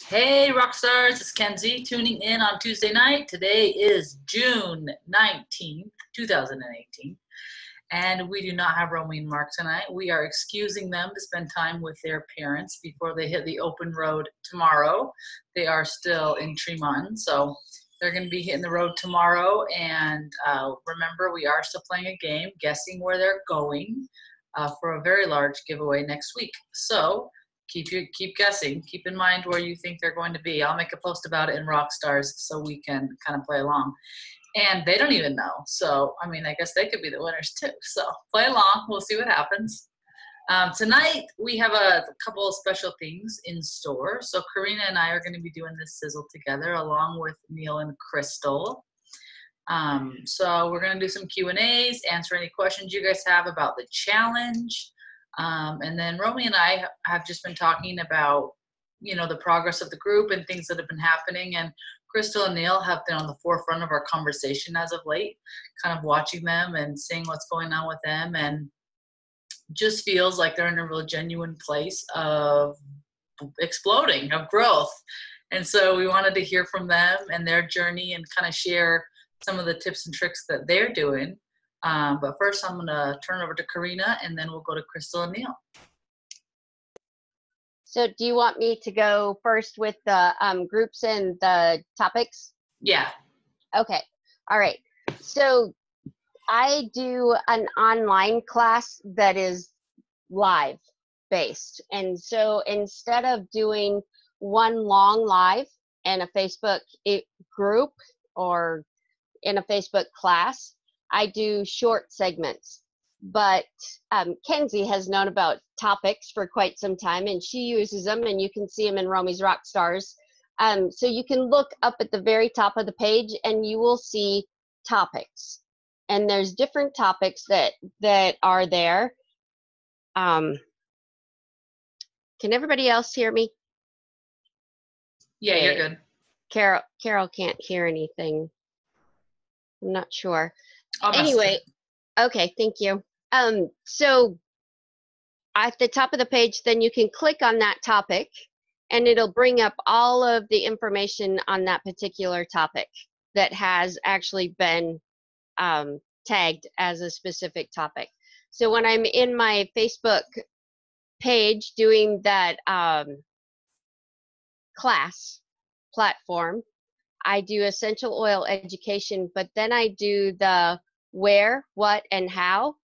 Hey, rock stars, it's Kenzie tuning in on Tuesday night. Today is June 19th, 2018, and we do not have Romy and Mark tonight. We are excusing them to spend time with their parents before they hit the open road tomorrow. They are still in Tremont, so they're going to be hitting the road tomorrow. And remember, we are still playing a game, guessing where they're going for a very large giveaway next week. So keep guessing. Keep in mind where you think they're going to be. I'll make a post about it in Rockstars so we can kind of play along. And they don't even know. So, I mean, I guess they could be the winners too. So play along. We'll see what happens. Tonight, we have a couple of special things in store. So Corinna and I are going to be doing this Sizzle together along with Neil and Crystal. So we're going to do some Q&As, answer any questions you guys have about the challenge. And then Romy and I have just been talking about, you know, the progress of the group and things that have been happening. And Crystal and Neil have been on the forefront of our conversation as of late, kind of watching them and seeing what's going on with them. And just feels like they're in a real genuine place of exploding, of growth. And so we wanted to hear from them and their journey and kind of share some of the tips and tricks that they're doing. But first, I'm going to turn it over to Corinna, and then we'll go to Crystal and Neil. So do you want me to go first with the groups and the topics? Yeah. Okay. All right. So I do an online class that is live based. And so instead of doing one long live in a Facebook group or in a Facebook class, I do short segments. But Kenzie has known about topics for quite some time, and she uses them, and you can see them in Romy's Rock Stars. So you can look up at the very top of the page, and you will see topics. And there's different topics that are there. Can everybody else hear me? Yeah, okay. You're good. Carol can't hear anything. I'm not sure. I'll Anyway, okay, thank you. So at the top of the page, then you can click on that topic, and it'll bring up all of the information on that particular topic that has actually been tagged as a specific topic. So when I'm in my Facebook page doing that class platform, I do essential oil education, but then I do the where, what, and how.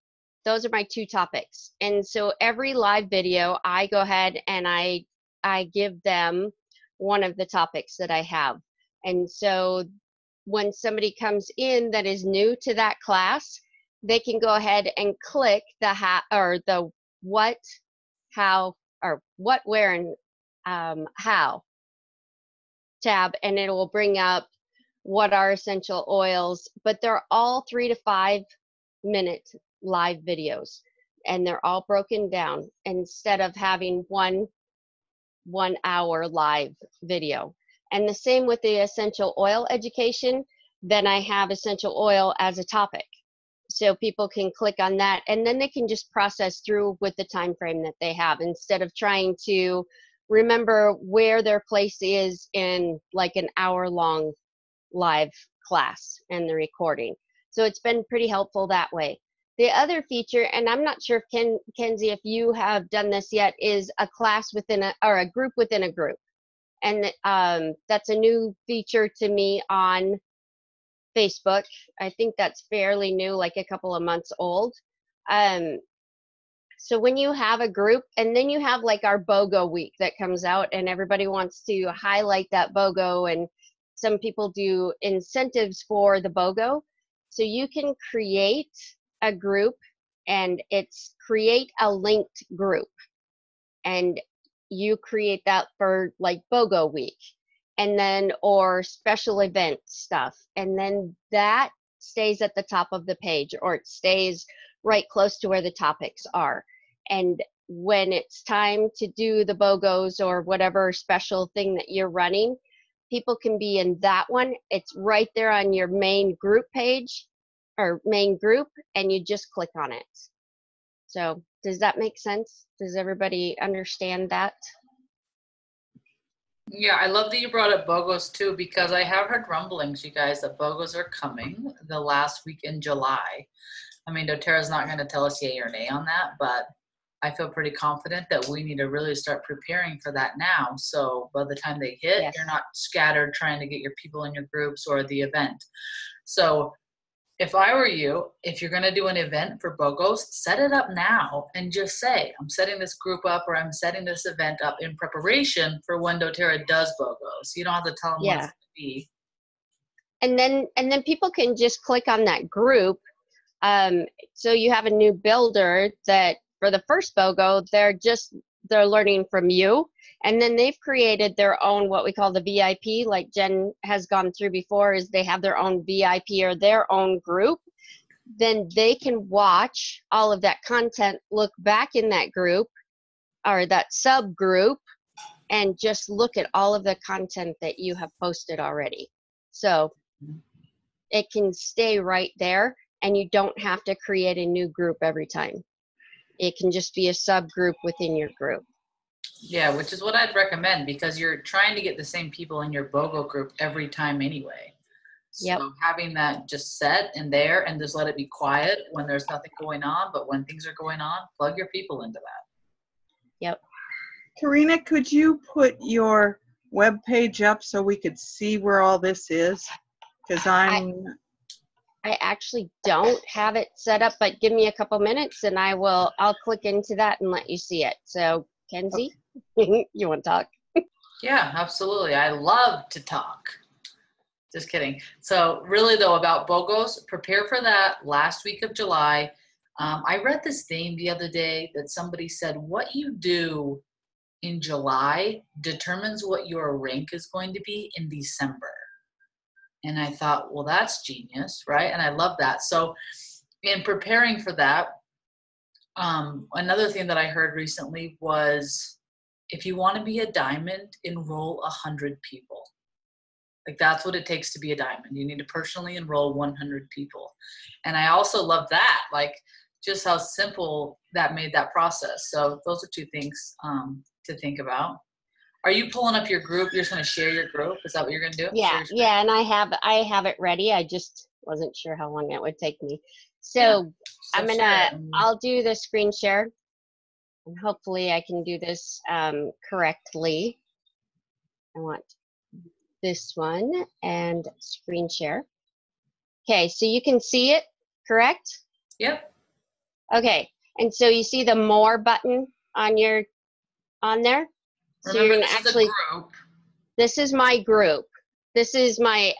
Those are my two topics. And so every live video, I go ahead and I give them one of the topics that I have. And so when somebody comes in that is new to that class, they can go ahead and click the the what, how, or what, where, and how tab, and it will bring up what are essential oils, but they're all 3 to 5 minute live videos, and they're all broken down instead of having one hour live video. And the same with the essential oil education. Then I have essential oil as a topic, so people can click on that, and then they can just process through with the time frame that they have, instead of trying to remember where their place is in like an hour-long live class and the recording. So it's been pretty helpful that way. The other feature, and I'm not sure if Kenzie, if you have done this yet, is a class within a group within a group. And that's a new feature to me on Facebook. I think that's fairly new, like a couple of months old. So when you have a group, and then you have like our BOGO week that comes out, and everybody wants to highlight that BOGO, and some people do incentives for the BOGO. So you can create a group, and it's create a linked group, and you create that for like BOGO week, and then or special event stuff, and then that stays at the top of the page, or it stays right close to where the topics are. And when it's time to do the BOGOs or whatever special thing that you're running, people can be in that one. It's right there on your main group page or main group, and you just click on it. So does that make sense? Does everybody understand that? Yeah, I love that you brought up BOGOs too, because I have heard rumblings, you guys, that BOGOs are coming the last week in July. I mean, doTERRA's not going to tell us yay or nay on that, but I feel pretty confident that we need to really start preparing for that now. So by the time they hit, Yes. you're not scattered trying to get your people in your groups or the event. So if I were you, if you're going to do an event for BOGOs, set it up now and just say, I'm setting this group up or I'm setting this event up in preparation for when doTERRA does BOGOs. You don't have to tell them what it's Yeah. going to be. And then people can just click on that group. So you have a new builder that for the first BOGO, they're learning from you. And then they've created their own, what we call the VIP, like Jen has gone through before, is they have their own VIP or their own group. Then they can watch all of that content, look back in that group or that subgroup, and just look at all of the content that you have posted already. So it can stay right there, and you don't have to create a new group every time. It can just be a subgroup within your group. Yeah, which is what I'd recommend, because you're trying to get the same people in your BOGO group every time anyway. So Yep. having that just set and there and just let it be quiet when there's nothing going on, but when things are going on, plug your people into that. Yep. Corinna, could you put your web page up so we could see where all this is? Because I actually don't have it set up, but give me a couple minutes and I'll click into that and let you see it. So Kenzie, you want to talk? Yeah, absolutely. I love to talk. Just kidding. So really though, about BOGOs, prepare for that last week of July. I read this thing the other day that somebody said, what you do in July determines what your rank is going to be in December. And I thought, well, that's genius, right? And I love that. So in preparing for that, another thing that I heard recently was, if you want to be a diamond, enroll 100 people. Like, that's what it takes to be a diamond. You need to personally enroll 100 people. And I also love that, like just how simple that made that process. So those are two things to think about. Are you pulling up your group? You're just going to share your group? Is that what you're going to do? Yeah, yeah, and I have it ready. I just wasn't sure how long it would take me. So Yeah. I'll do the screen share, and hopefully I can do this correctly. I want this one and screen share. Okay, so you can see it, correct? Yep. Okay, and so you see the more button on there? So Remember, you're gonna actually, group. this is my group. This is my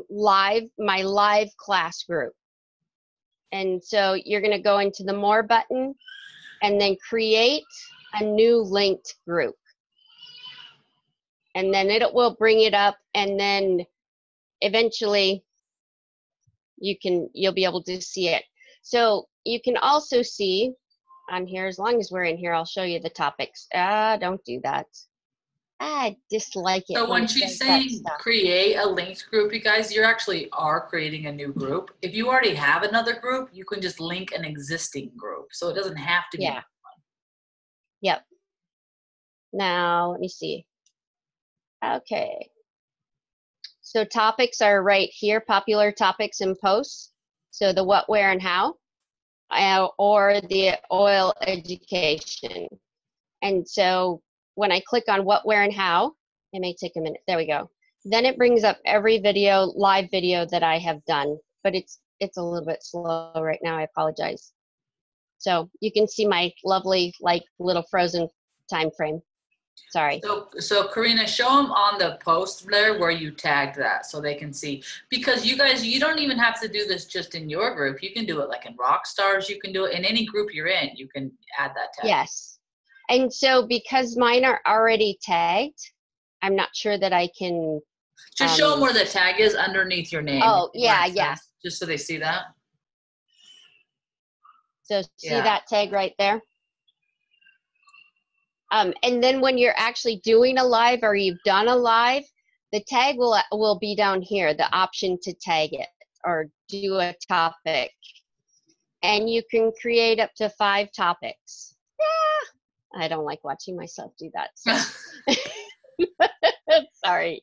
live class group. And so you're gonna go into the more button and then create a new linked group. And then it will bring it up, and then eventually you'll be able to see it. So you can also see on here, as long as we're in here, I'll show you the topics. Don't do that. I dislike it. So when she's saying create a linked group, you guys, you actually are creating a new group. If you already have another group, you can just link an existing group. So it doesn't have to be one. Yep. Now, let me see. Okay. So topics are right here, popular topics and posts. So the what, where, and how, or the oil education. And so when I click on what, where, and how, it may take a minute. There we go. Then it brings up every live video that I have done, but it's a little bit slow right now. I apologize. So you can see my lovely, like, little frozen time frame. Sorry. So Corinna, show them on the post there where you tagged that so they can see. Because you guys, you don't even have to do this just in your group. You can do it like in Rockstars. You can do it in any group you're in. You can add that tag. Yes. And so because mine are already tagged, I'm not sure that I can. Just show them where the tag is underneath your name. Oh, yeah, yeah. Just so they see that. So see that tag right there? And then when you're actually doing a live or you've done a live, the tag will be down here, the option to tag it or do a topic. And you can create up to 5 topics. Yeah. I don't like watching myself do that. So. Sorry.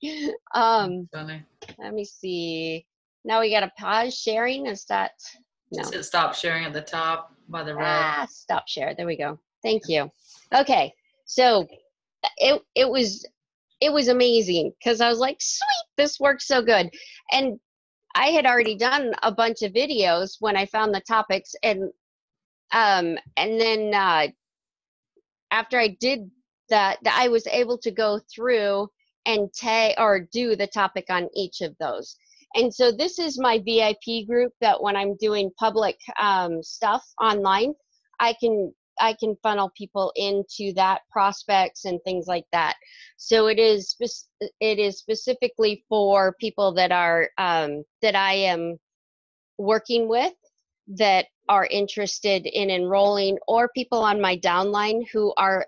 Funny. Let me see. Now we got to pause sharing. Is that no? Just hit stop sharing at the top by the red. Stop share. There we go. Thank you. Okay, so it was amazing because I was like, sweet, this works so good, and I had already done a bunch of videos when I found the topics, and then after I did that, I was able to go through and tag or do the topic on each of those. And so this is my VIP group that when I'm doing public stuff online, I can funnel people into that, prospects and things like that. So it is specifically for people that are that I am working with that are interested in enrolling, or people on my downline who are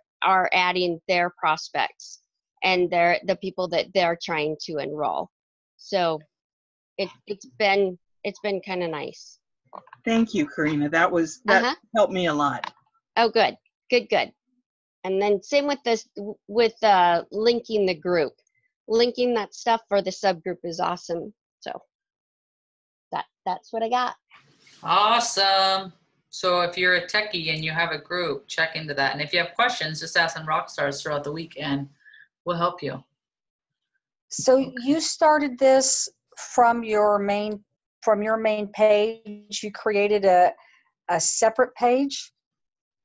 adding their prospects and the people that they're trying to enroll. So it's been kind of nice. Thank you, Corinna. That helped me a lot. Oh, good. And then same with this, with linking the group. Linking that stuff for the subgroup is awesome. So that's what I got. Awesome. So if you're a techie and you have a group, check into that. And if you have questions, just ask some rock stars throughout the weekend. We'll help you. So you started this from your main page. You created a separate page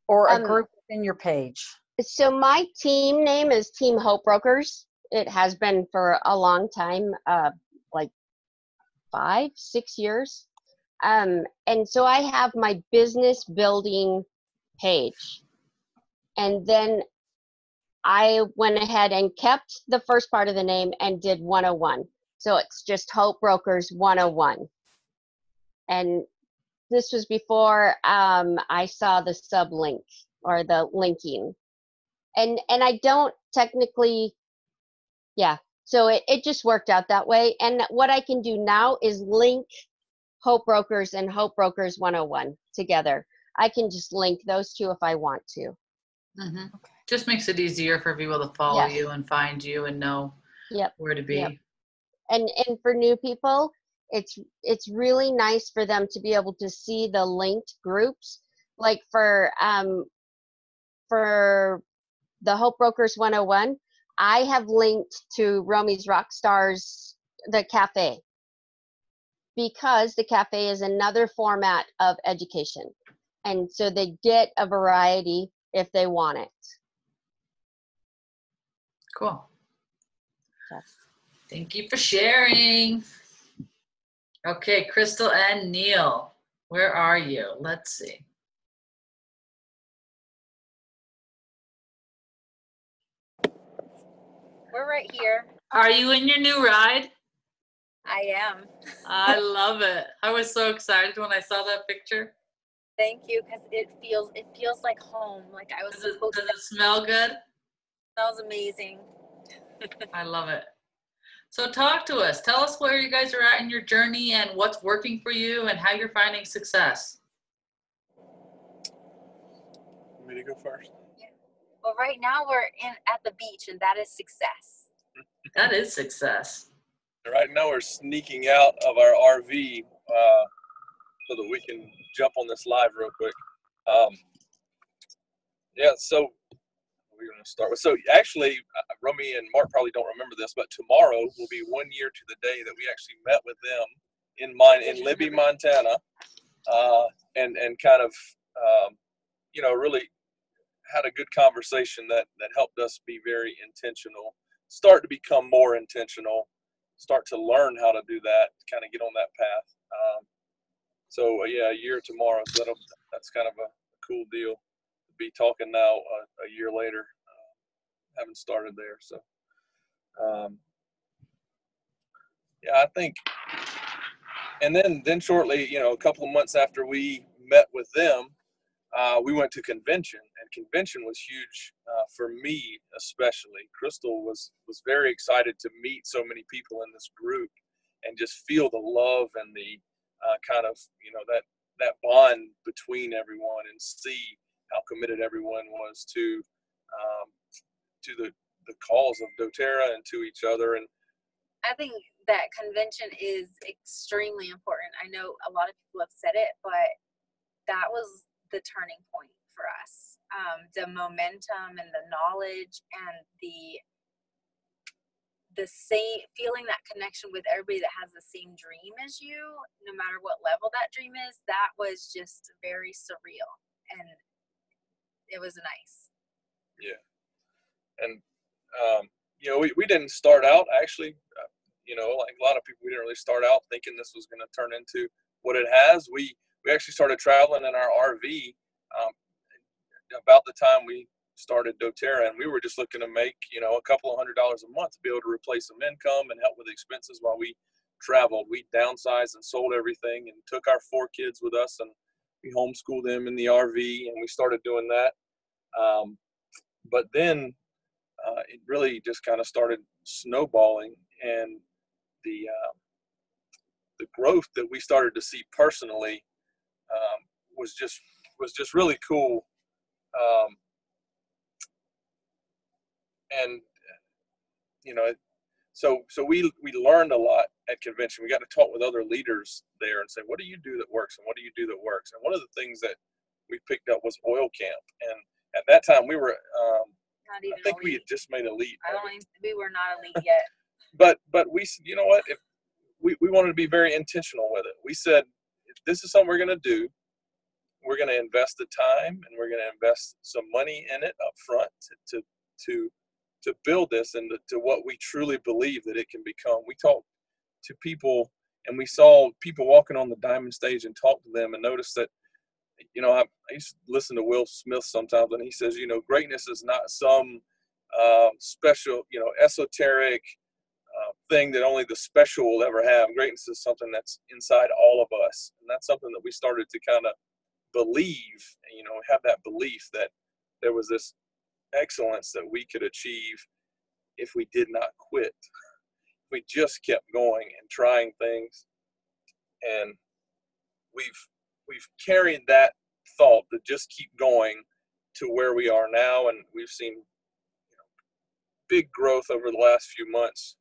or a group within your page? So my team name is Team Hope Brokers. It has been for a long time, like 5-6 years. And so I have my business building page. And then I went ahead and kept the first part of the name and did 101. So it's just Hope Brokers 101. And this was before I saw the sublink or the linking. And I don't technically, yeah. So it just worked out that way. And what I can do now is link Hope Brokers and Hope Brokers 101 together. I can just link those two if I want to. Mm-hmm. Just makes it easier for people to follow you and find you and know where to be. Yep. And for new people, it's really nice for them to be able to see the linked groups. Like for the Hope Brokers 101, I have linked to Romy's Rockstars, the cafe, because the cafe is another format of education. And so they get a variety if they want it. Cool. Thank you for sharing. Okay, Crystal and Neil, where are you? Let's see. We're right here. Are you in your new ride? I am. I love it. I was so excited when I saw that picture. Thank you, because it feels like home. Like I was supposed to. Does it smell good? It smells amazing. I love it. So talk to us. Tell us where you guys are at in your journey and what's working for you and how you're finding success. Want me to go first? Yeah. Well, right now we're at the beach, and that is success. That is success. Right now we're sneaking out of our RV so that we can jump on this live real quick. So we're going to start with. So actually, Romy and Mark probably don't remember this, but tomorrow will be 1 year to the day that we actually met with them in Libby, Montana, and kind of really had a good conversation that helped us be very intentional, start to become more intentional, start to learn how to do that, kind of get on that path. A year tomorrow. So that's kind of a cool deal to be talking now a year later, having started there. So, I think, and then shortly, a couple of months after we met with them, we went to convention, and convention was huge for me, especially. Crystal was very excited to meet so many people in this group and just feel the love and the kind of, that bond between everyone, and see how committed everyone was to the cause of doTERRA and to each other. And I think that convention is extremely important. I know a lot of people have said it, but that was the turning point for us. The momentum and the knowledge and the same feeling, that connection with everybody that has the same dream as you, no matter what level that dream is, that was just very surreal, and it was nice. yeah, and we didn't start out actually, like a lot of people, we didn't really start out thinking this was going to turn into what it has. We actually started traveling in our RV about the time we started doTERRA, and we were just looking to make a couple of $100 a month to be able to replace some income and help with expenses while we traveled. We downsized and sold everything and took our 4 kids with us, and we homeschooled them in the RV, and we started doing that. But then it really just kind of started snowballing, and the growth that we started to see personally was just really cool. And so we learned a lot at convention. We got to talk with other leaders there and say, what do you do that works, and what do you do that works? And one of the things that we picked up was oil camp, and at that time we were Not even I think elite. we had just made elite. We were not elite yet. But we said, you know what, if we wanted to be very intentional with it. We said, if this is something we're going to do, we're going to invest the time, and we're going to invest some money in it up front to build this into what we truly believe that it can become. We talked to people, and we saw people walking on the Diamond stage and talked to them, and noticed that, I used to listen to Will Smith sometimes, and he says, greatness is not some special, esoteric thing that only the special will ever have. Greatness is something that's inside all of us, and that's something that we started to kind of believe, have that belief that there was this excellence that we could achieve if we did not quit. We just kept going and trying things, and we've carried that thought to just keep going to where we are now, and we've seen big growth over the last few months.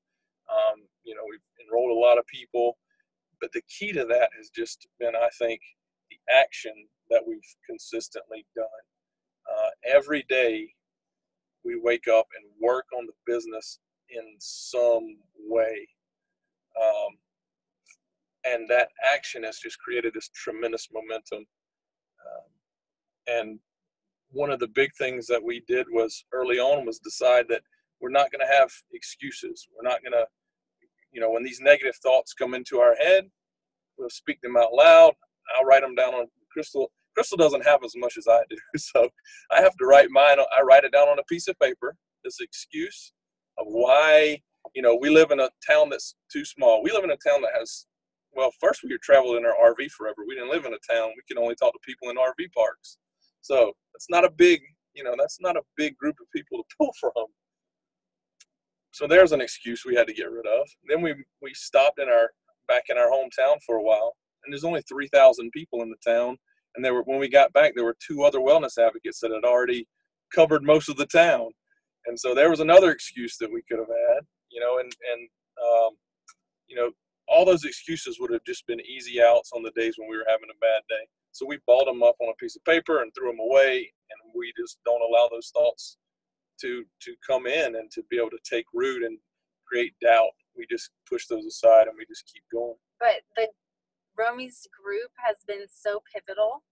We've enrolled a lot of people, but the key to that has just been, I think, the action that we've consistently done. Every day we wake up and work on the business in some way. And that action has just created this tremendous momentum. And one of the big things that we did was early on was decide that we're not going to have excuses. We're not going to, when these negative thoughts come into our head, we'll speak them out loud. I'll write them down on Crystal. Crystal doesn't have as much as I do, so I have to write mine. I write it down on a piece of paper, this excuse of why, we live in a town that's too small. We live in a town that has, first we traveled in our RV forever. We didn't live in a town. We can only talk to people in RV parks. So it's not a big, that's not a big group of people to pull from. So there's an excuse we had to get rid of. Then we stopped back in our hometown for a while, and there's only 3,000 people in the town. And when we got back, there were 2 other wellness advocates that had already covered most of the town. And so there was another excuse that we could have had, all those excuses would have just been easy outs on the days when we were having a bad day. So we balled them up on a piece of paper and threw them away, and we just don't allow those thoughts to come in and to be able to take root and create doubt. We just push those aside and we just keep going. But the Romy's group has been so pivotal.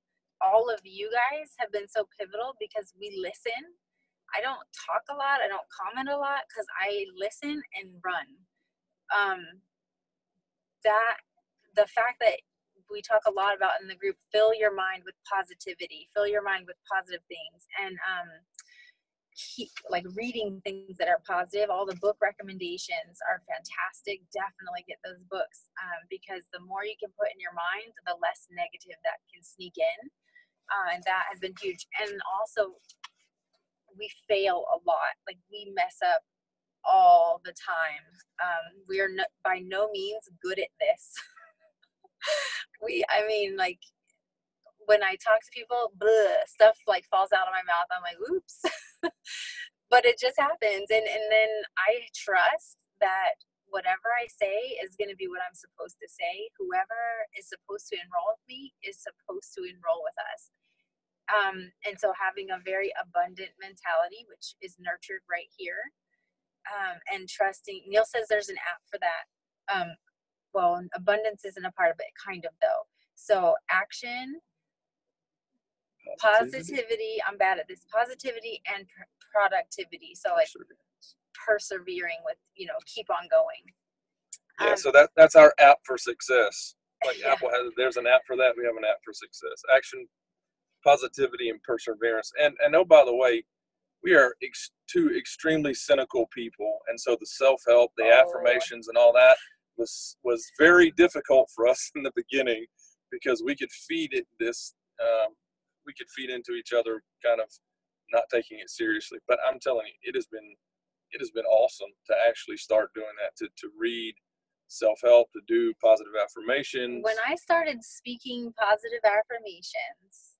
All of you guys have been so pivotal because we listen. I don't talk a lot. I don't comment a lot because I listen and run. The fact that we talk a lot about in the group, fill your mind with positivity, fill your mind with positive things, and keep reading things that are positive. All the book recommendations are fantastic. Definitely get those books because the more you can put in your mind, the less negative that can sneak in, and that has been huge. And also, we fail a lot. We mess up all the time. We are by no means good at this. When I talk to people, stuff falls out of my mouth. I'm like, oops. but it just happens. And then I trust that whatever I say is going to be what I'm supposed to say. Whoever is supposed to enroll with me is supposed to enroll with us. And so having a very abundant mentality, which is nurtured right here, and trusting. Neil says there's an app for that. Well, abundance isn't a part of it, kind of though. So action, positivity. I'm bad at this. Positivity and productivity. So like persevering with, keep on going. Yeah, so that's our app for success. Like Apple has, there's an app for that. We have an app for success. Action, positivity, and perseverance. And oh, by the way, we are two extremely cynical people, and so the self-help, the affirmations, and all that was very difficult for us in the beginning, because we could feed it this. We could feed into each other, kind of not taking it seriously. But I'm telling you, it has been awesome to actually start doing that, to read self-help, to do positive affirmations. When I started speaking positive affirmations,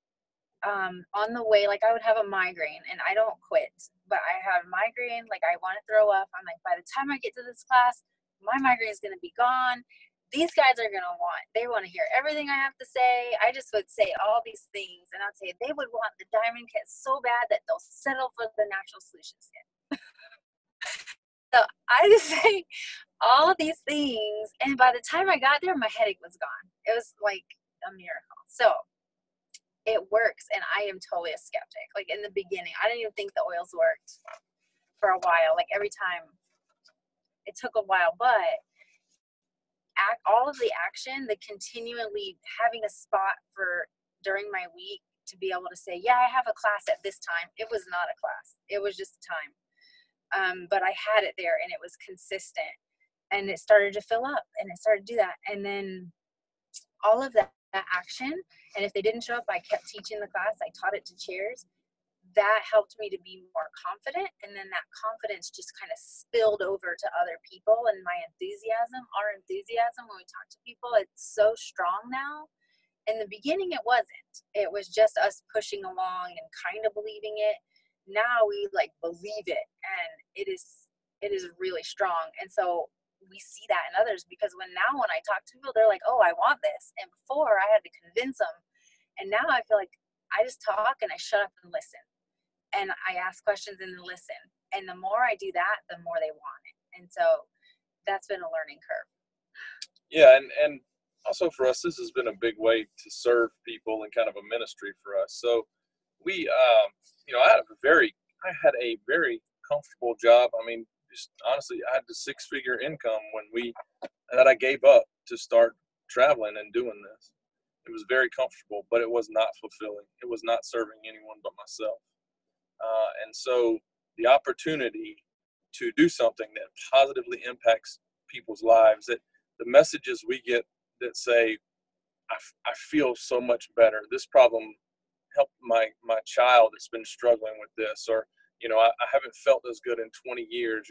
on the way, like I would have a migraine, and I don't quit, but I have a migraine, like I want to throw up. I'm like, by the time I get to this class, my migraine is going to be gone. These guys are going to they want to hear everything I have to say. I just would say all these things, and I'd say they would want the diamond kit so bad that they'll settle for the natural solutions kit. So I just say all these things, and by the time I got there, my headache was gone. It was like a miracle. So it works, and I am totally a skeptic. Like in the beginning, I didn't even think the oils worked for a while. Like every time, it took a while, but all of the action, the continually having a spot for during my week to be able to say, yeah, I have a class at this time. It was not a class. It was just a time. But I had it there, and it was consistent, and it started to fill up, and it started to do that. And then all of that action, and if they didn't show up, I kept teaching the class. I taught it to chairs. That helped me to be more confident, and then that confidence just kind of spilled over to other people, and our enthusiasm when we talk to people, it's so strong now. In the beginning, it wasn't. It was just us pushing along and kind of believing it. Now we like believe it, and it is really strong. And so we see that in others, because when I talk to people, they're like, oh, I want this. And before I had to convince them. And now I feel like I just talk and I shut up and listen. And I ask questions and listen. And the more I do that, the more they want it. And so that's been a learning curve. Yeah. And also for us, this has been a big way to serve people and kind of a ministry for us. So we, I had a very comfortable job. I mean, just honestly, I had the 6-figure income that I gave up to start traveling and doing this. It was very comfortable, but it was not fulfilling. It was not serving anyone but myself. And so the opportunity to do something that positively impacts people's lives, that the messages we get that say, I feel so much better. This problem helped my child that's been struggling with this, or, I haven't felt as good in 20 years.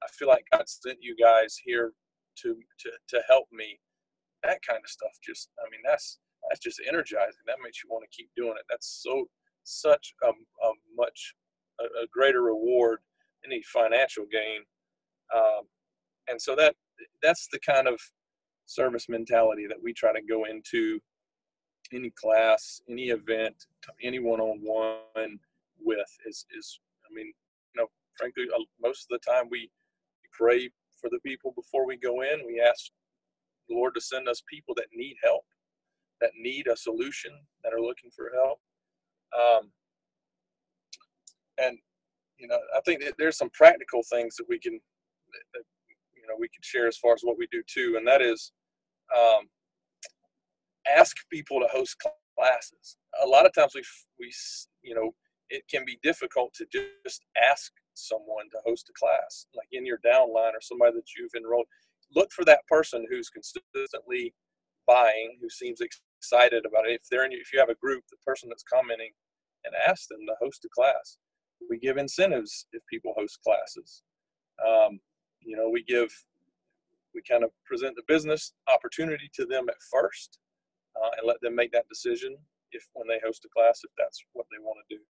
I feel like God sent you guys here to help me. That kind of stuff that's just energizing. That makes you want to keep doing it. That's such a greater reward than any financial gain. And so that's the kind of service mentality that we try to go into any class, any event, any one-on-one with is frankly, most of the time we pray for the people before we go in. We ask the Lord to send us people that need help, that need a solution, that are looking for help. And I think that there's some practical things that we can share as far as what we do too, and that is ask people to host classes. A lot of times we it can be difficult to just ask someone to host a class, like in your downline or somebody that you've enrolled. Look for that person who's consistently buying, who seems excited about it. If you have a group, the person that's commenting, and ask them to host a class. We give incentives if people host classes. We kind of present the business opportunity to them at first, and let them make that decision when they host a class, if that's what they want to do.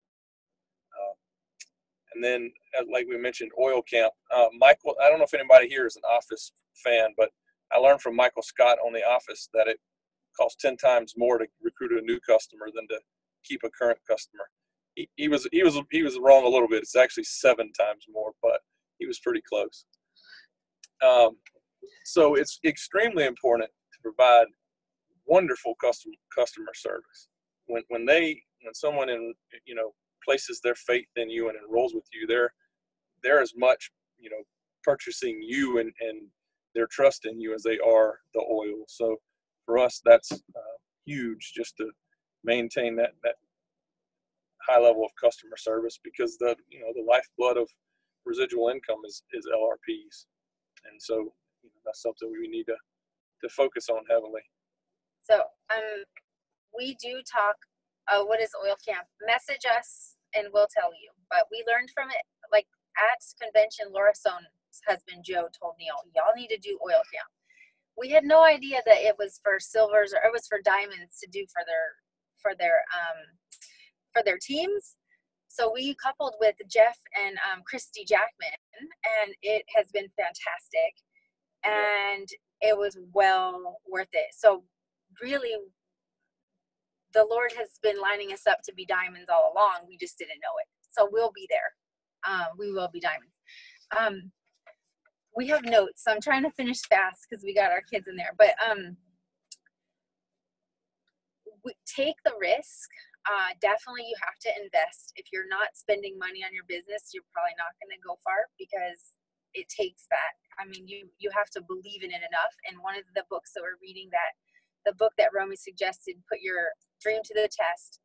And then, like we mentioned, Oil Camp. Michael, I don't know if anybody here is an Office fan, but I learned from Michael Scott on The Office that it costs 10 times more to recruit a new customer than to keep a current customer. He was wrong a little bit. It's actually 7 times more, but he was pretty close. So it's extremely important to provide wonderful customer service. When someone places their faith in you and enrolls with you, they're as much purchasing you and their trust in you as they are the oil. So for us, that's huge, just to maintain that high level of customer service, because the lifeblood of residual income is LRPs, and so that's something we need to focus on heavily. So we do talk. What is Oil Camp? Message us and we'll tell you. But we learned from it, like at convention, Laura Sohn's husband Joe told Neil, y'all need to do Oil Camp. We had no idea that it was for silvers or it was for diamonds to do for their teams. So we coupled with Jeff and Christy Jackman, and it has been fantastic, and it was well worth it. So really, the Lord has been lining us up to be diamonds all along. We just didn't know it. So we'll be there. We will be diamonds. We have notes, so I'm trying to finish fast because we got our kids in there. But we take the risk. Definitely you have to invest. If you're not spending money on your business, you're probably not going to go far, because it takes that. I mean, you have to believe in it enough. And one of the books that we're reading, the book that Romy suggested, Put Your Dream to the Test.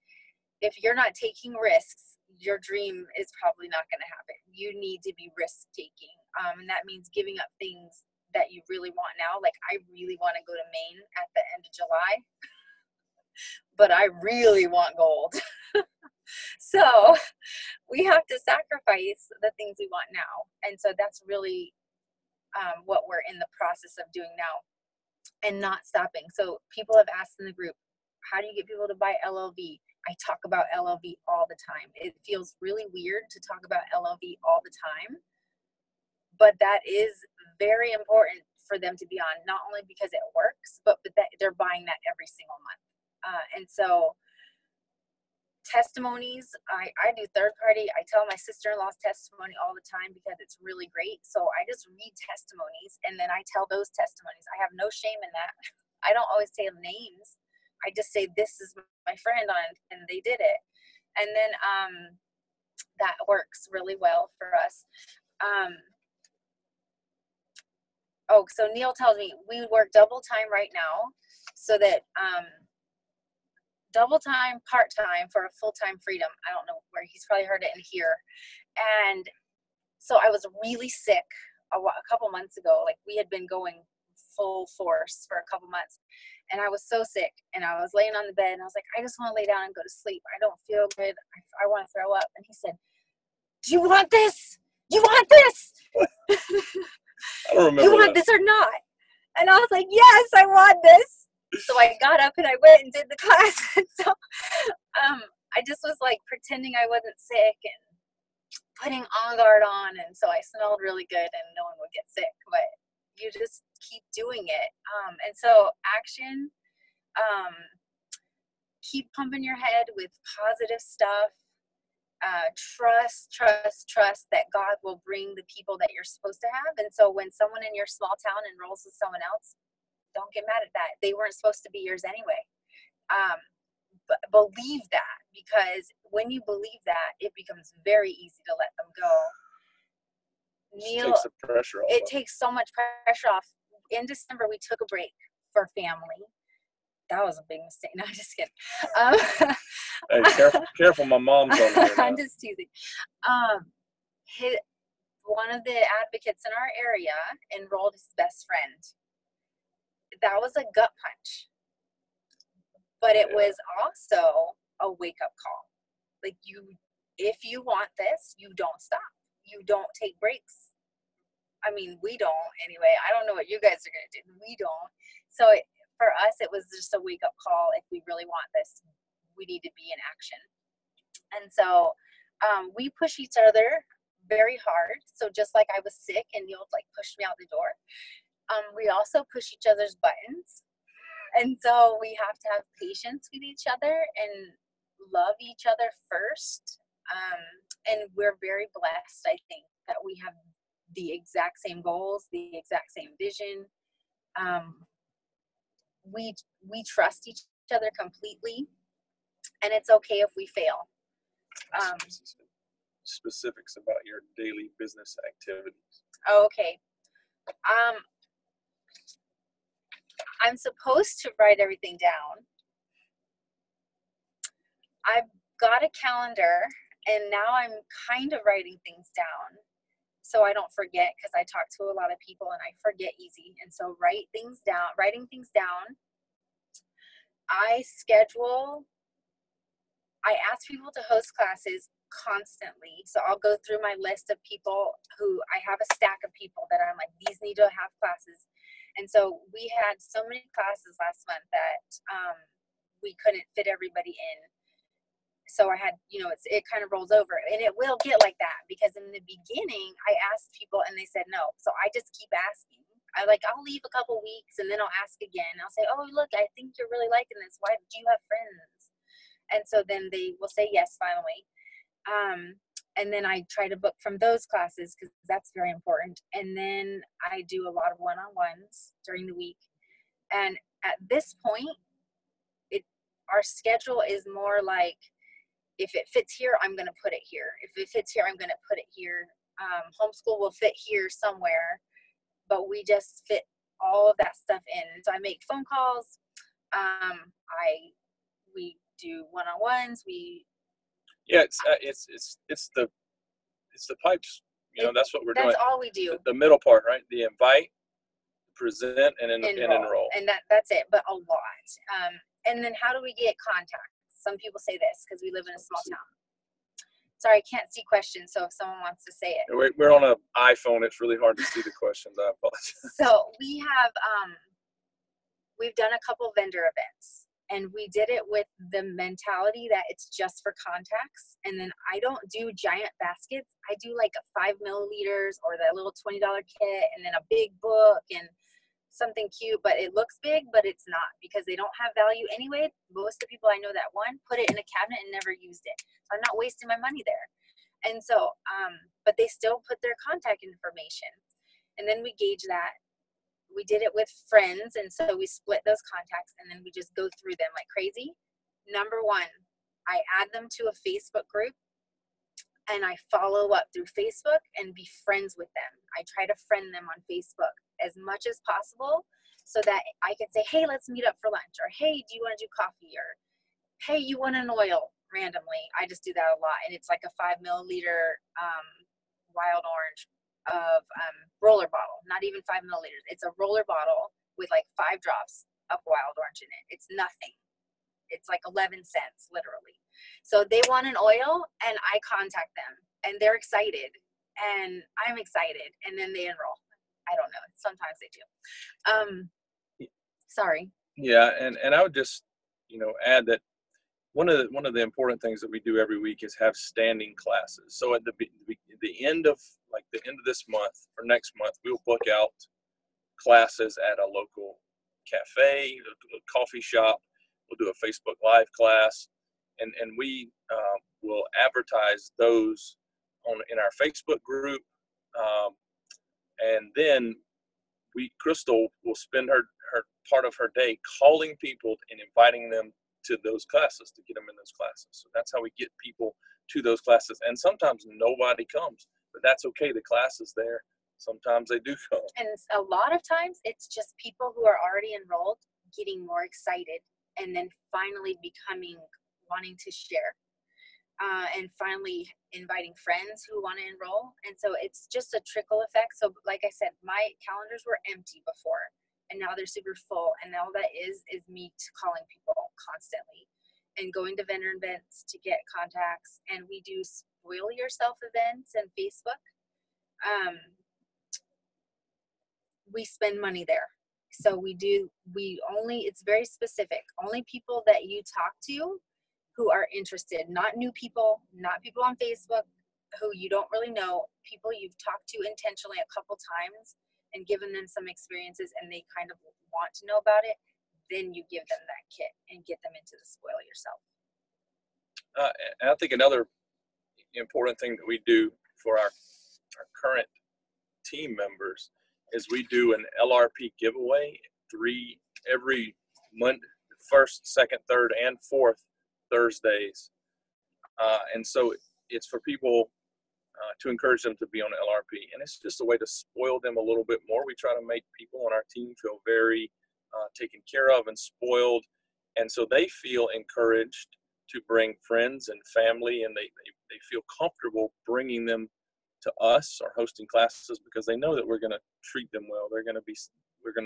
If you're not taking risks, your dream is probably not going to happen. You need to be risk taking. And that means giving up things that you really want now. Like, I really want to go to Maine at the end of July, but I really want gold. So we have to sacrifice the things we want now. And so that's really what we're in the process of doing now, and not stopping. So people have asked in the group, how do you get people to buy LLV? I talk about LLV all the time. It feels really weird to talk about LLV all the time, but that is very important for them to be on, not only because it works, but that they're buying that every single month. And so testimonies, I do third party. I tell my sister-in-law's testimony all the time because it's really great. So I just read testimonies and then I tell those testimonies. I have no shame in that. I don't always say names. I just say, this is my friend and they did it. And then that works really well for us. So Neil tells me we work double time right now, so that double time, part time for a full-time freedom. I don't know where, he's probably heard it in here. And so I was really sick a couple months ago. Like, we had been going full force for a couple months, and I was so sick, and I was laying on the bed and I was like, I just want to lay down and go to sleep. I don't feel good. I want to throw up. And he said, do you want this? You want this? I don't remember. You want this or not? And I was like, yes, I want this. So I got up and I went and did the class. And so I just was like pretending I wasn't sick and putting On Guard on. And so I smelled really good and no one would get sick, but you just keep doing it. And so action, keep pumping your head with positive stuff. Trust that God will bring the people that you're supposed to have. And so when someone in your small town enrolls with someone else, don't get mad at that. They weren't supposed to be yours anyway. But believe that, because when you believe that, it becomes very easy to let them go. Neil, takes the pressure off. It takes so much pressure off. In December, we took a break for family. That was a big mistake. No, I'm just kidding. Hey, careful, my mom's on there now. I'm just teasing. One of the advocates in our area enrolled his best friend. That was a gut punch, but it was also a wake-up call. Like, if you want this, you don't stop. You don't take breaks. I mean, we don't anyway. I don't know what you guys are going to do. We don't. So for us, it was just a wake-up call. If we really want this, we need to be in action. And so we push each other. very hard. So just like I was sick and you'll like push me out the door, we also push each other's buttons. And so we have to have patience with each other and love each other first. And we're very blessed, I think, that we have the exact same goals, the exact same vision. We trust each other completely, and it's okay if we fail. Specifics about your daily business activities. Okay. I'm supposed to write everything down. I've got a calendar, and now I'm kind of writing things down so I don't forget, because I talk to a lot of people and I forget easy. And so writing things down. I ask people to host classes constantly. So I'll go through my list of people who I have a stack of people that I'm like, these need to have classes. And so we had so many classes last month that we couldn't fit everybody in. So I had, it kind of rolls over, and it will get like that, because in the beginning I asked people and they said no. So I just keep asking. I'll leave a couple weeks and then I'll ask again. I'll say, oh, look, I think you're really liking this. Why do you have friends? And so then they will say yes, finally. And then I try to book from those classes, because that's very important. And then I do a lot of one-on-ones during the week. And at this point, our schedule is more like, if it fits here, I'm going to put it here. If it fits here, I'm going to put it here. Homeschool will fit here somewhere, but we just fit all of that stuff in. So I make phone calls. We do one-on-ones. It's the pipes. That's what we're doing. That's all we do. The middle part, right? The invite, present, and enroll. And that's it, but a lot. And then how do we get contact? Some people say this because we live in a small town. Sorry, I can't see questions, so if someone wants to say it. We're on an iPhone. It's really hard to see the questions. I apologize. So we have, we've done a couple vendor events, and we did it with the mentality that it's just for contacts. And then I don't do giant baskets. I do like a 5 milliliters or the little $20 kit, and then a big book and something cute, but it looks big, but it's not, because they don't have value anyway. Most of the people I know that put it in a cabinet and never used it. So I'm not wasting my money there. And so, but they still put their contact information. And then we gauge that. We did it with friends, and so we split those contacts, and then we just go through them like crazy. Number one, I add them to a Facebook group, and I follow up through Facebook and be friends with them. I try to friend them on Facebook as much as possible, so that I can say, hey, let's meet up for lunch, or hey, do you want to do coffee, or hey, you want an oil randomly. I just do that a lot, and it's like a 5 milliliter wild orange of roller bottle, not even 5 milliliters. It's a roller bottle with like 5 drops of wild orange in it. It's nothing. It's like 11 cents, literally. So they want an oil, and I contact them, and they're excited, and I'm excited, and then they enroll. I don't know. Sometimes they do. Sorry. Yeah, and I would just, add that one of the important things that we do every week is have standing classes. So at the end of this month or next month, we'll book out classes at a local cafe, a coffee shop. We'll do a Facebook Live class, and we will advertise those in our Facebook group. And then Crystal will spend her part of her day calling people and inviting them to those classes, to get them in those classes. So that's how we get people to those classes. And sometimes nobody comes, but that's okay. The class is there. Sometimes they do come. And a lot of times it's just people who are already enrolled getting more excited, and then finally wanting to share. And finally inviting friends who want to enroll. And so it's just a trickle effect. So like I said, my calendars were empty before, and now they're super full. And all that is me calling people constantly and going to vendor events to get contacts. And we do spoil yourself events and Facebook. We spend money there. So it's very specific. Only people that you talk to who are interested, not new people, not people on Facebook who you don't really know, people you've talked to intentionally a couple times and given them some experiences and they kind of want to know about it, then you give them that kit and get them into the spoil yourself. And I think another important thing that we do for our current team members is we do an LRP giveaway every month, first, second, third, and fourth Thursdays. And so it's for people to encourage them to be on LRP. And it's just a way to spoil them a little bit more. We try to make people on our team feel very taken care of and spoiled. And so they feel encouraged to bring friends and family, and they feel comfortable bringing them to us or hosting classes because they know that we're going to treat them well. We're going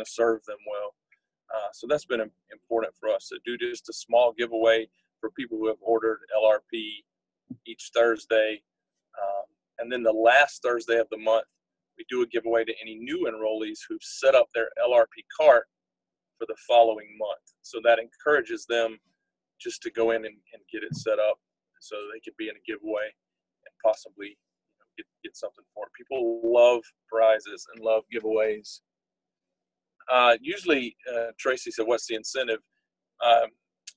to serve them well. So that's been important for us to do just a small giveaway for people who have ordered LRP each Thursday. And then the last Thursday of the month, we do a giveaway to any new enrollees who've set up their LRP cart for the following month. So that encourages them just to go in and get it set up so they could be in a giveaway and possibly get something for it. People love prizes and love giveaways. Usually, Tracy said, what's the incentive?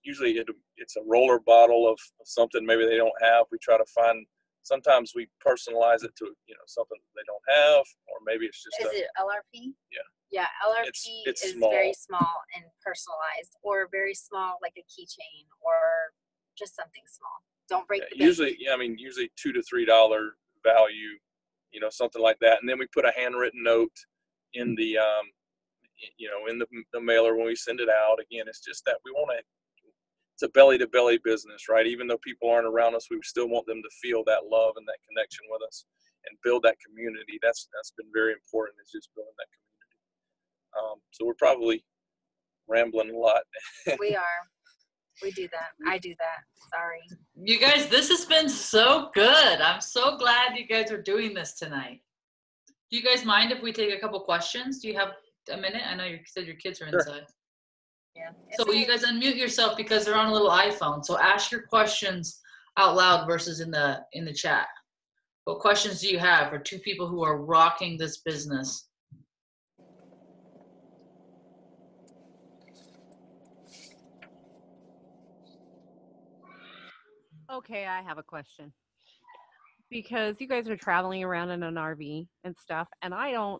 Usually it's a roller bottle of something maybe they don't have. We try to find, sometimes we personalize it to, something they don't have, or maybe it's just Is it LRP? Yeah. Yeah, LRP it's is small. very small and personalized, or very small, like a keychain, or just something small. Don't break the bank. Usually $2 to $3 value, something like that. And then we put a handwritten note in the, in the mailer when we send it out. Again, it's just that we want to, it's a belly to belly business, right? Even though people aren't around us, we still want them to feel that love and that connection with us and build that community. That's been very important, is just building that community. So we're probably rambling a lot. We are. We do that. I do that. Sorry. You guys, this has been so good. I'm so glad you guys are doing this tonight. Do you guys mind if we take a couple questions? Do you have a minute? I know you said your kids are Sure. inside. Yeah. So you guys unmute yourself because they're on a little iPhone. So ask your questions out loud versus in the chat. What questions do you have for two people who are rocking this business? Okay, I have a question. Because you guys are traveling around in an RV and stuff, and I'm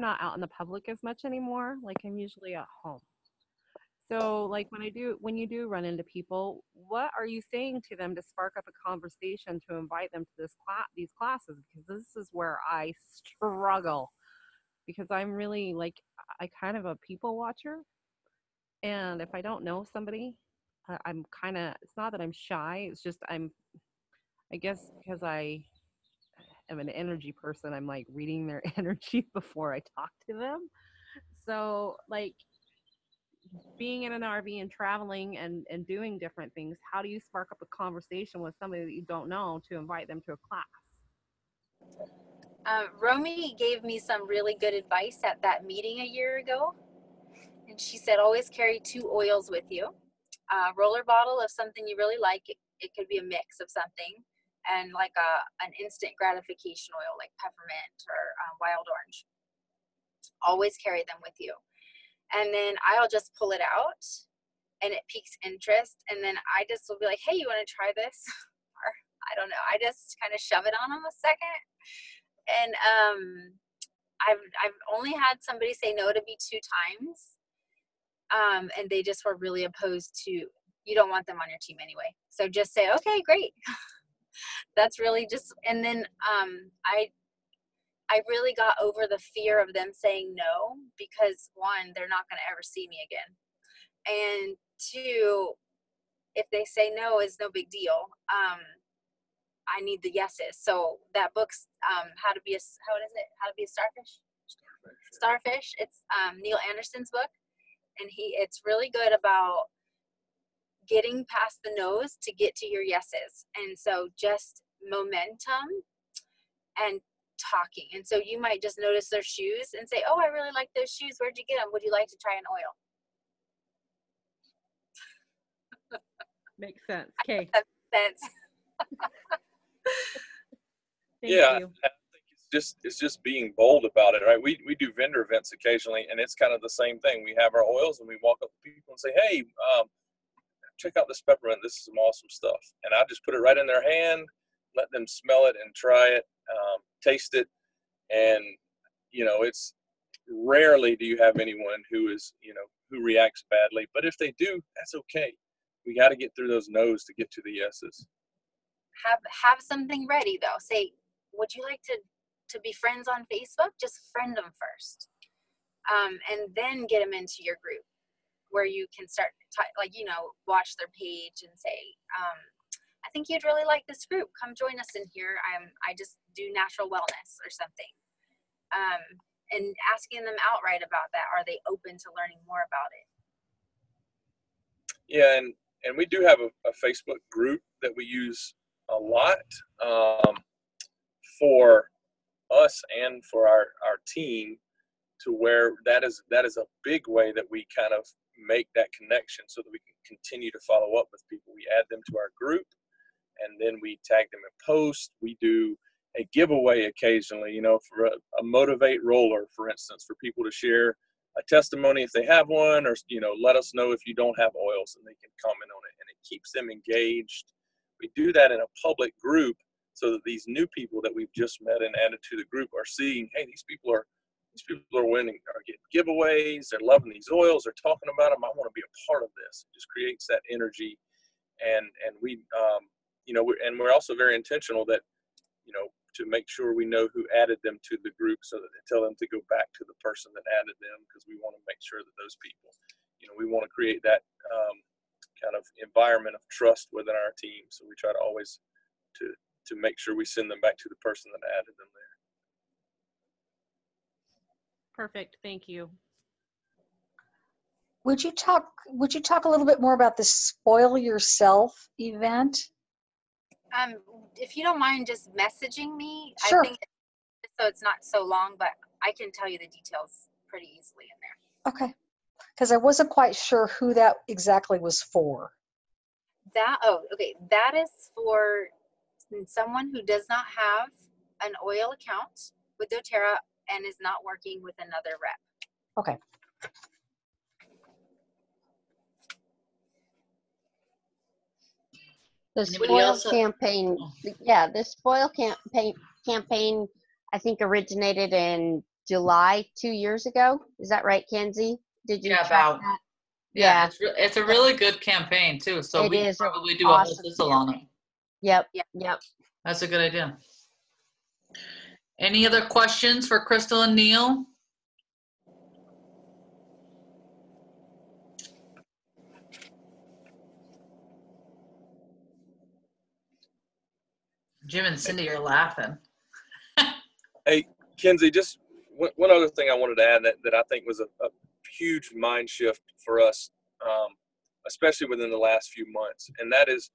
not out in the public as much anymore. Like, I'm usually at home. So, like, when you do run into people, what are you saying to them to spark up a conversation to invite them to these classes? Because this is where I struggle. Because I'm really, I kind of a people watcher. And if I don't know somebody, I'm kind of, it's not that I'm shy. It's just I guess because I am an energy person, I'm like reading their energy before I talk to them. So, like, being in an RV and traveling and doing different things, how do you spark up a conversation with somebody that you don't know to invite them to a class? Romy gave me some really good advice at that meeting a year ago. And she said, always carry 2 oils with you. A roller bottle of something you really like. It could be a mix of something. And like an instant gratification oil, like peppermint or wild orange. Always carry them with you. And then I'll just pull it out and it piques interest. And then I just will be like, hey, you want to try this? Or I don't know. I just kind of shove it on them a second. And I've only had somebody say no to me 2 times. And they just were really opposed to, you don't want them on your team anyway. So just say, okay, great. That's really just, and then I really got over the fear of them saying no, because 1, they're not going to ever see me again. And 2, if they say no, it's no big deal. I need the yeses. So that book's How to Be a Starfish? Starfish. It's Neil Anderson's book. And it's really good about getting past the no's to get to your yeses. And so just momentum and talking. And so you might just notice their shoes and say, oh, I really like those shoes. Where'd you get them? Would you like to try an oil? Makes sense. Okay. That makes sense. Thank Yeah, you. I think it's just being bold about it, right? We do vendor events occasionally, and it's kind of the same thing. We have our oils, and we walk up to people and say, "Hey, check out this peppermint. This is some awesome stuff." And I just put it right in their hand, let them smell it and try it, taste it, and it's rarely do you have anyone who reacts badly. But if they do, that's okay. We got to get through those no's to get to the yeses. Have something ready though. Say, would you like to be friends on Facebook? Just friend them first, and then get them into your group, where you can start watch their page and say, I think you'd really like this group. Come join us in here. I just do natural wellness or something. And asking them outright about that. Are they open to learning more about it? Yeah, and we do have a Facebook group that we use a lot for us and for our team, to where that is a big way that we kind of make that connection so that we can continue to follow up with people. We add them to our group, and then we tag them in posts. We do a giveaway occasionally, for a Motivate roller, for instance, for people to share a testimony if they have one, or, let us know if you don't have oils, and they can comment on it, and it keeps them engaged. We do that in a public group so that these new people that we've just met and added to the group are seeing, hey, these people are winning, are getting giveaways, they're loving these oils, they're talking about them. I want to be a part of this. It just creates that energy. And we, we're also very intentional that, to make sure we know who added them to the group, so that they tell them to go back to the person that added them, because we want to make sure that those people, we want to create that kind of environment of trust within our team. So we try to always to make sure we send them back to the person that added them there. Perfect. Thank you. Would you talk a little bit more about the Spoil Yourself event? If you don't mind just messaging me, Sure. I think so it's not so long, but I can tell you the details pretty easily in there. Okay. Because I wasn't quite sure who that exactly was for. That is for someone who does not have an oil account with doTERRA and is not working with another rep. Okay. The Anybody spoil else? campaign, yeah, the spoil campaign, I think originated in July 2 years ago. Is that right, Kenzie? Did you track about. that? Yeah, it's a really good campaign too. So It we is could an probably do a whole awesome sizzle on it. Yep. Yeah. Yep. That's a good idea. Any other questions for Crystal and Neil? Jim and Cindy are laughing. Hey, Kenzie, just one other thing I wanted to add that I think was a huge mind shift for us, especially within the last few months. And that is,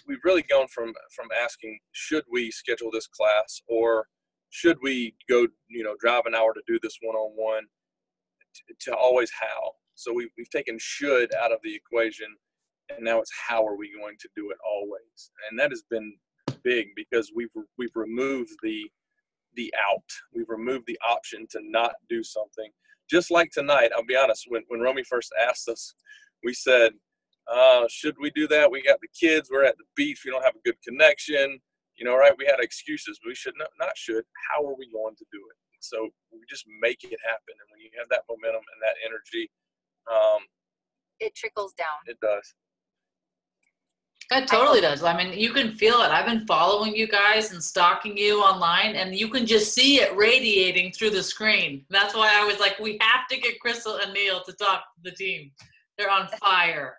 we've really gone from asking, should we schedule this class, or should we go, drive an hour to do this one-on-one, to always how. So we've taken should out of the equation, and now it's how are we going to do it always. And that has been big, because we've removed the out. We've removed the option to not do something. Just like tonight, I'll be honest, when Romy first asked us, we said, should we do that? We got the kids, we're at the beach, we don't have a good connection, right? We had excuses, but we should not should. How are we going to do it? So we just make it happen. And when you have that momentum and that energy, It trickles down. it does. It totally does. I mean, you can feel it. I've been following you guys and stalking you online, and you can just see it radiating through the screen. That's why I was like, we have to get Crystal and Neil to talk to the team. They're on fire.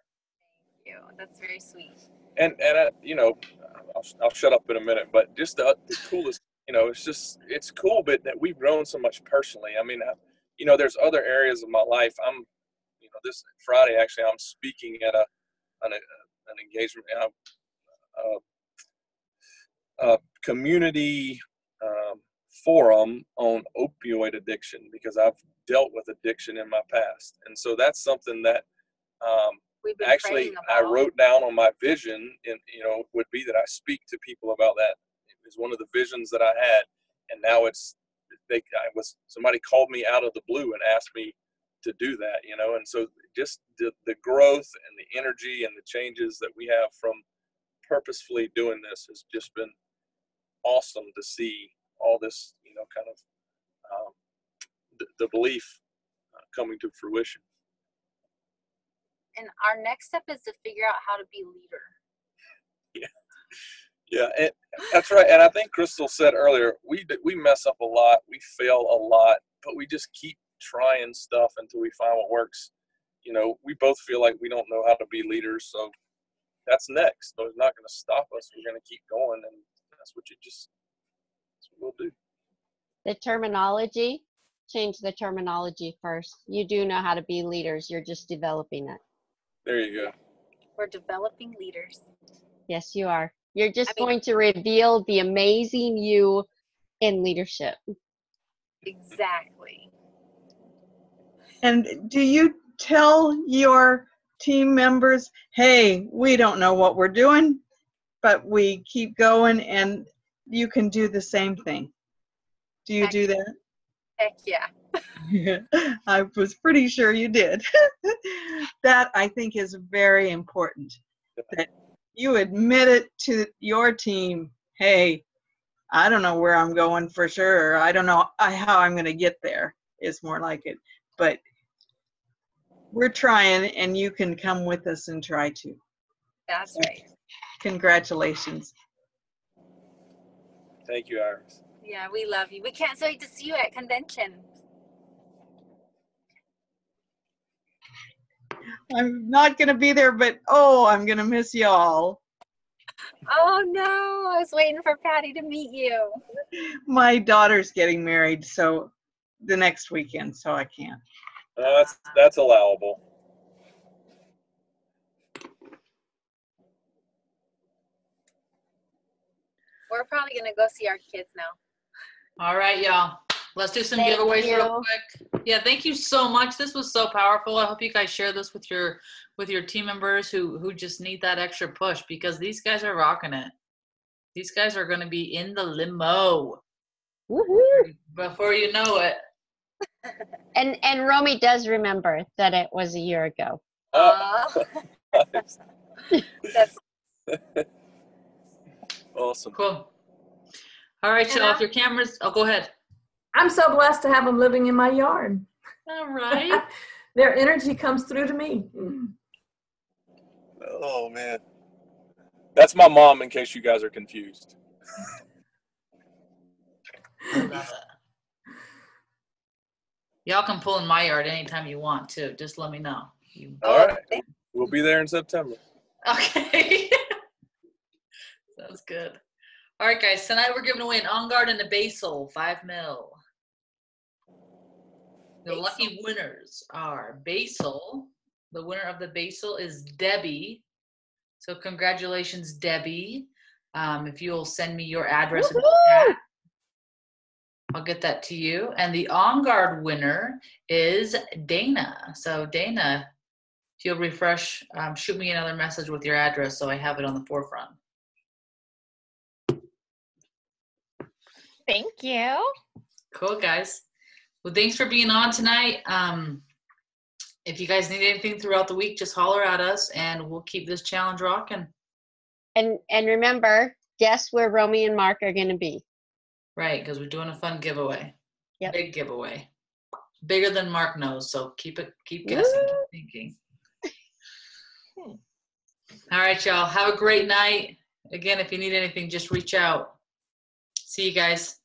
Thank you. That's very sweet. And I'll shut up in a minute, but just the coolest, it's cool, but that we've grown so much personally. I mean, there's other areas of my life. This Friday, actually, I'm speaking at an engagement, a community forum on opioid addiction, because I've dealt with addiction in my past. And so that's something that actually I wrote down on my vision, and would be that I speak to people about that is one of the visions that I had. And now somebody called me out of the blue and asked me to do that, you know. And so just the growth and the energy and the changes that we have from purposefully doing this has just been awesome to see all this, you know, kind of the belief coming to fruition. And our next step is to figure out how to be leader. Yeah, and that's right. And I think Crystal said earlier, we mess up a lot, we fail a lot, but we just keep trying stuff until we find what works. You know, we both feel like we don't know how to be leaders, so that's next. So it's not going to stop us. We're going to keep going, and that's what we'll do. The terminology, change the terminology first. You do know how to be leaders. You're just developing it. There you go. We're developing leaders. Yes, you are. You're just going to reveal the amazing you in leadership. Exactly. And do you tell your team members, hey, we don't know what we're doing, but we keep going and you can do the same thing? Do you do that? Heck yeah. I was pretty sure you did. That, I think, is very important, that you admit it to your team. Hey, I don't know where I'm going for sure. I don't know how I'm going to get there, is more like it. But we're trying, and you can come with us and try to. That's So, right. congratulations. Thank you, Iris. Yeah, we love you. We can't wait to see you at convention. I'm not going to be there, but I'm going to miss y'all. Oh no, I was waiting for Patty to meet you. My daughter's getting married, so the next weekend, so I can't. That's allowable. We're probably going to go see our kids now. All right, y'all. Let's do some giveaways real quick. Yeah, thank you so much. This was so powerful. I hope you guys share this with your team members who just need that extra push, because these guys are rocking it. These guys are going to be in the limo. Woohoo! Before you know it. And Romy does remember that it was a year ago. That's Awesome. Cool. All right, y'all. If your cameras, go ahead. I'm so blessed to have them living in my yard. All right. Their energy comes through to me. Oh man, that's my mom. In case you guys are confused. I love it. Y'all can pull in my yard anytime you want to. Just let me know. All right. We'll be there in September. Okay. Sounds good. All right, guys. Tonight we're giving away an On Guard and a Basil, 5 mil. The lucky winners are Basil. The winner of the Basil is Debbie. So congratulations, Debbie. If you'll send me your address in the chat, I'll get that to you. And the On Guard winner is Dana. So Dana, if you'll refresh, shoot me another message with your address so I have it on the forefront. Thank you. Cool, guys. Well, thanks for being on tonight. If you guys need anything throughout the week, just holler at us and we'll keep this challenge rocking. And remember, guess where Romy and Mark are going to be. Right, because we're doing a fun giveaway. Yep. Big giveaway. Bigger than Mark knows, so keep guessing, keep thinking. All right, y'all. Have a great night. Again, if you need anything, just reach out. See you guys.